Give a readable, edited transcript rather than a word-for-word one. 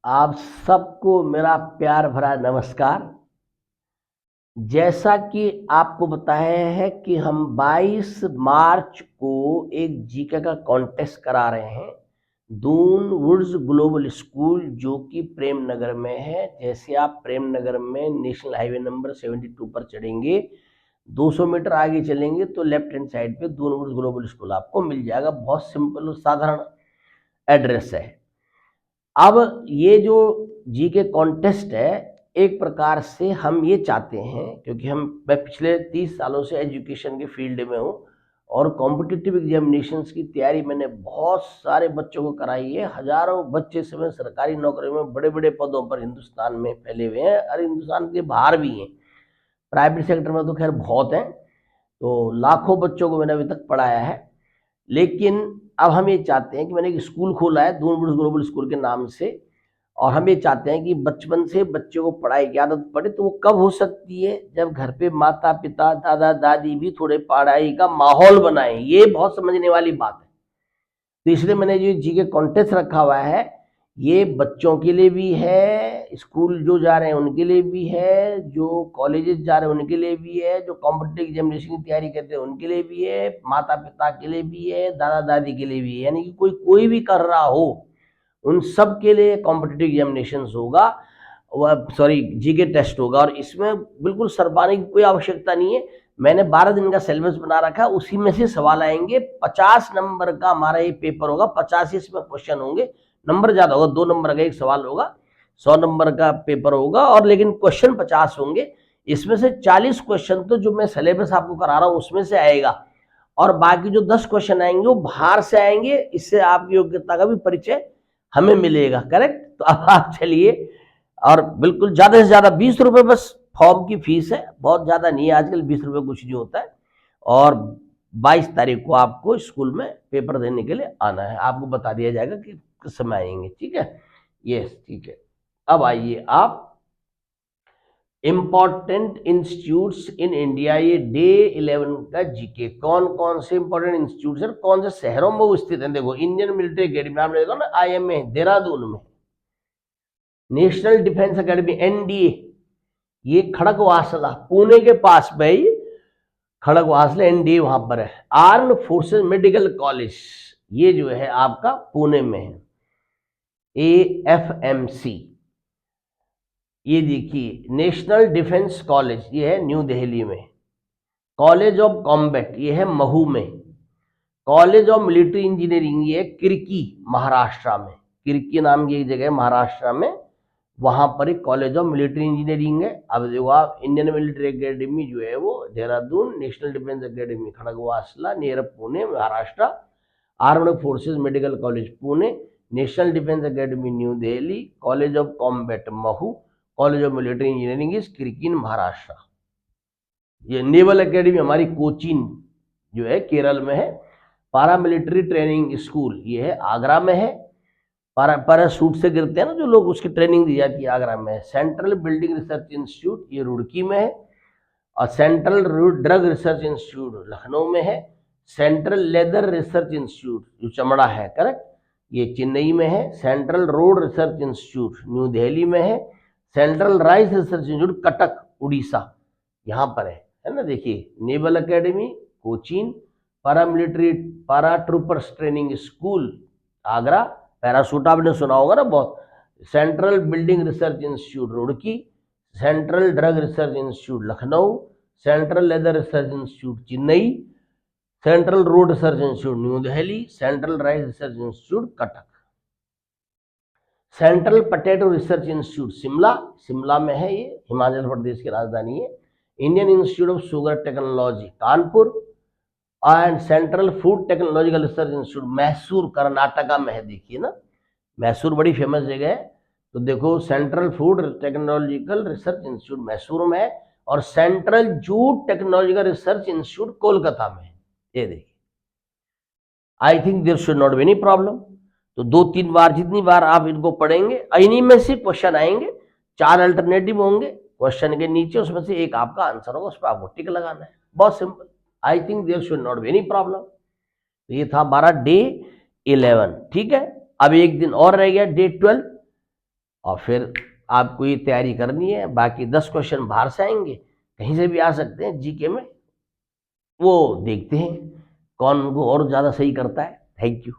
आप सबको मेरा प्यार भरा नमस्कार। जैसा कि आपको बताया है कि हम 22 मार्च को एक जीके का कॉन्टेस्ट करा रहे हैं दून वुड्स ग्लोबल स्कूल, जो कि प्रेम नगर में है। जैसे आप प्रेम नगर में नेशनल हाईवे नंबर 72 पर चढ़ेंगे, 200 मीटर आगे चलेंगे तो लेफ्ट हैंड साइड पे दून वुड्स ग्लोबल स्कूल आपको मिल जाएगा। बहुत सिंपल और साधारण एड्रेस है। अब ये जो जीके कॉन्टेस्ट है, एक प्रकार से हम ये चाहते हैं, क्योंकि मैं पिछले 30 सालों से एजुकेशन के फील्ड में हूँ और कॉम्पिटिटिव एग्जामिनेशंस की तैयारी मैंने बहुत सारे बच्चों को कराई है। हजारों बच्चे इस समय सरकारी नौकरियों में बड़े बड़े पदों पर हिंदुस्तान में फैले हुए हैं और हिंदुस्तान के बाहर भी हैं। प्राइवेट सेक्टर में तो खैर बहुत हैं, तो लाखों बच्चों को मैंने अभी तक पढ़ाया है। लेकिन अब हम ये चाहते हैं कि मैंने एक स्कूल खोला है दून वुड्स ग्लोबल स्कूल के नाम से, और हम ये चाहते हैं कि बचपन से बच्चों को पढ़ाई की आदत पड़े। तो वो कब हो सकती है? जब घर पे माता पिता दादा दादी भी थोड़े पढ़ाई का माहौल बनाएं। ये बहुत समझने वाली बात है। तो इसलिए मैंने जो जीके कॉन्टेस्ट रखा हुआ है, ये बच्चों के लिए भी है, स्कूल जो जा रहे हैं उनके लिए भी है, जो कॉलेजेस जा रहे हैं उनके लिए भी है, जो कॉम्पिटिटिव एग्जामिनेशन की तैयारी करते हैं उनके लिए भी है, माता पिता के लिए भी है, दादा दादी के लिए भी है। यानी कि कोई भी कर रहा हो, उन सब के लिए कॉम्पिटिटिव एग्जामिनेशन होगा, वह सॉरी जीके टेस्ट होगा। और इसमें बिल्कुल शर्माने की कोई आवश्यकता नहीं है। मैंने 12 दिन का सिलेबस बना रखा है, उसी में से सवाल आएंगे। 50 नंबर का हमारा ये पेपर होगा, 50 इसमें क्वेश्चन होंगे। नंबर ज्यादा होगा, 2 नंबर का एक सवाल होगा, 100 नंबर का पेपर होगा, और लेकिन क्वेश्चन 50 होंगे। इसमें से 40 क्वेश्चन तो जो मैं सिलेबस आपको करा रहा हूं उसमें से आएगा, और बाकी जो 10 क्वेश्चन आएंगे वो बाहर से आएंगे। इससे आपकी योग्यता का भी परिचय हमें मिलेगा। करेक्ट? तो अब आप चलिए, और बिल्कुल ज्यादा से ज्यादा 20 रुपए बस फॉर्म की फीस है, बहुत ज्यादा नहीं है। आजकल 20 रुपए कुछ नहीं होता है। और 22 तारीख को आपको स्कूल में पेपर देने के लिए आना है। आपको बता दिया जाएगा कि किस समय आएंगे। ठीक है? यस, ठीक है। अब आइए आप इंपॉर्टेंट इंस्टीट्यूट्स इन इंडिया, ये डे 11 का जीके। कौन कौन से इंपॉर्टेंट इंस्टीट्यूट है, कौन से शहरों में वो स्थित है? देखो, इंडियन मिलिट्री अकेडमी आपने देखा ना, IMA देहरादून में। नेशनल डिफेंस अकेडमी NDA, ये खड़गवासला पुणे के पास में ही, खड़गवासला NDA वहां पर है। आर्म्ड फोर्सेस मेडिकल कॉलेज, ये जो है आपका पुणे में है, AFMC। ये देखिए, नेशनल डिफेंस कॉलेज ये है न्यू दिल्ली में। कॉलेज ऑफ कॉम्बैट ये है महू में। कॉलेज ऑफ मिलिट्री इंजीनियरिंग ये है किरकी, महाराष्ट्र में। किरकी नाम की एक जगह है महाराष्ट्र में, वहां पर एक कॉलेज ऑफ मिलिट्री इंजीनियरिंग है। अब देखो आप, इंडियन मिलिट्री एकेडमी जो है वो Dehradun, national defence academy Khadakwasla near Pune Maharashtra, armed forces medical college Pune, national defence academy new Delhi, college of combat Mhow, college of military engineering is Kirkee Maharashtra. ये नेवल एकेडमी हमारी कोचीन जो है केरल में है। पारामिलिट्री ट्रेनिंग स्कूल ये है आगरा में है। पैराशूट से गिरते हैं ना जो लोग, उसकी ट्रेनिंग दी जाती है, आगरा में है। सेंट्रल बिल्डिंग रिसर्च इंस्टीट्यूट ये रुड़की में है। और central drug research institute Lucknow में है। सेंट्रल लेदर रिसर्च इंस्टीट्यूट जो चमड़ा है, करेक्ट, ये चेन्नई में है। Central road research institute new Delhi में है। Central rice research institute Cuttack Orissa यहाँ पर है ना। देखिए, नेवल एकेडमी कोचीन, पारामिलिट्री पारा troopers training school Agra, parachute आपने सुना होगा ना बहुत। Central building research institute Roorkee, central drug research institute Lucknow, central leather research institute Chennai, central road research institute new Delhi, central rice research institute Cuttack. Central potato research institute Shimla में है, ये हिमाचल प्रदेश की राजधानी है। Indian institute of sugar technology Kanpur, and central food technological research institute Mysore Karnataka में है। देखिए ना, मैसूर बड़ी फेमस जगह है। तो देखो, central food technological research institute Mysore में है, और central jute technological research institute Kolkata में है। ये देखिए, I think there should not be any problem. तो 2-3 बार, जितनी बार आप इनको पढ़ेंगे, इन्हीं में से क्वेश्चन आएंगे। 4 अल्टरनेटिव होंगे क्वेश्चन के नीचे, उसमें से एक आपका आंसर होगा, उस पर आपको टिक लगाना है। बहुत simple. I think there should not be any problem. तो ये था हमारा डे 11। ठीक है, अब एक दिन और रह गया, डे 12। और फिर आपको ये तैयारी करनी है। बाकी 10 क्वेश्चन बाहर से आएंगे, कहीं से भी आ सकते हैं जीके में, वो देखते हैं कौन उनको और ज़्यादा सही करता है। Thank you.